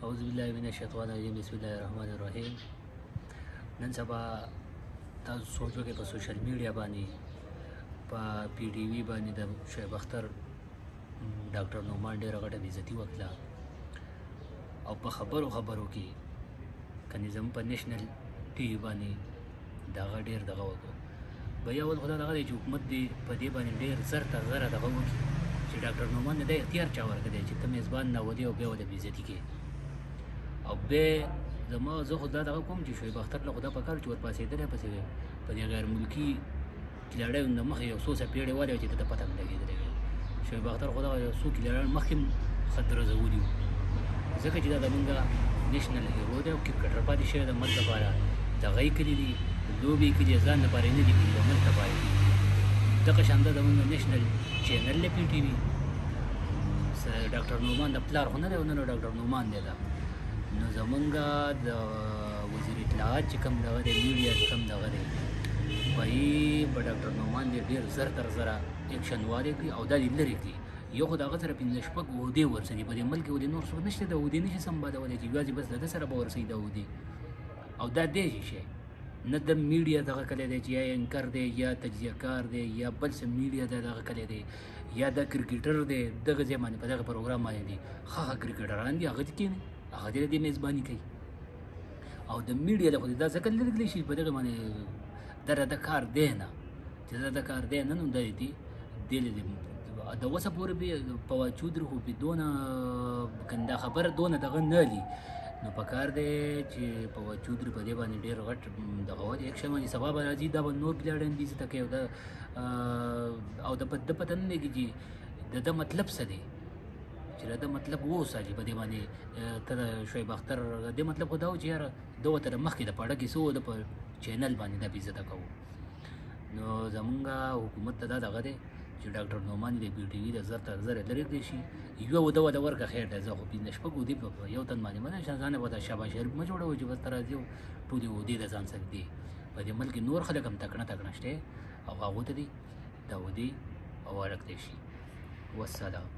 اعوذ بالله من الشیطان الرجیم بسم الله الرحمن الرحیم. نن سبا تاسو سوچ وکړئ په سوشل میډیا باندې په پی ټي وي باندې د شعیب اختر ډاکټر نعمان ډېره غټه بېعزتي وکړه او په خبرو کې کنې زموږ په نیشنل ټي وي باندې د هغه ډېر دغه وکړو. بیا اول خو دا دغه دی چې حکومت دې په دې باندې ډېر زر تر زره دغه وکړي چې ډاکټر نعمان نه دا اختیار چا ورکړی دی چې ته میزبان ناودې او بیا ورته بېعزتي کوې. او بیا زه خو دا دغه کوم چې شعیب اختر له خو دا پکار چې ورپاسېدلی پسې په دې غیر ملکي کلاړیو نه مخکې یو څو څپېړې والې وه چې ته ته پته هم لګېدلی وي. شعیب اختر خو دغه یو څو کلاړیان مخکې هم ښه درزولي وو ځکه چې دا زمونږ نیشنل هیرو دی او کرکټر پاتې شوی د ملک لپاره دغه یې کړي دي لوبې یې کړي ځان لپاره یې نه دي کړي د ملک لپاره یې کړي. دغه شان ده زمونږ نیشنل چینل دی پی ټي وي. ډاکټر نعمان د پلار خو نه دی او نه ډاکټر نعمان دی دا. نو زمونږ د وزیر اطلاعات چې کوم دغه دی میډیا چې کوم دغه دی په په ډاکټر نعمان دی ډېر زر تر زره ایکشن والې کړي او دا دې لرې کړي. یو خو د هغه سره پنځه شپږ عهدې ورسوي په دې ملک کې عهدې نور څوک نشته د عهدې نشي سمبالولی چې یوازې بس د ده سره به ورسوي د عهدې او دا دی شی نه د میډیا دغه کلی دی چې یا اینکر دی یا تجزیه کار دی یا بل څه میډیا دی دغه کلی دی یا د کرکټر دی دغه ځای باندې په دغه پروګرام باندې دي ښه کرکټران دي هغه دې کښېني هغه دې د دې میزباني کوي او د میډیا له خو دا ځکه لرې کړلی شي په دغه باندې د کار دی نه چې د کار دی نه نو دا دي دې د اوسه پورې به فواد چودري خو به دونه کنده خبره دونه دغه نه لي نو پکار دی چې فواد چودري په دې باندې ډېر غټ دغه ولې ایکشن باندې سبا به راځي دا به نور پلیاړیان بېعزته کوي او د پته نه لګي چې د ده مطلب څه دی چې د ده مطلب واوسه چې په دې باندې ته د شعیب اختر دې مطلب خو دا و چې یاره ده ورته د مخکې د پاړه کې څه و د په چینل باندې دا بېعزته کوو. نو زمونږ حکومت ته دا دغه دی چې ډاکټر نعمان د پی ټي وي د زر تر زره لرې کړی شي. یوه وده ورکړه خیر دی زه خو پنځه شپږ ودې په یو تن باندې منه ځان به د شهباز شریف مه جوړوئ چې بس ته راځي او ټولې ودې د ځان سره دي. په دې ملک کې نور خلک هم تکړه شته او هغو ته دي دا ودې ورکړی شي. والسلام.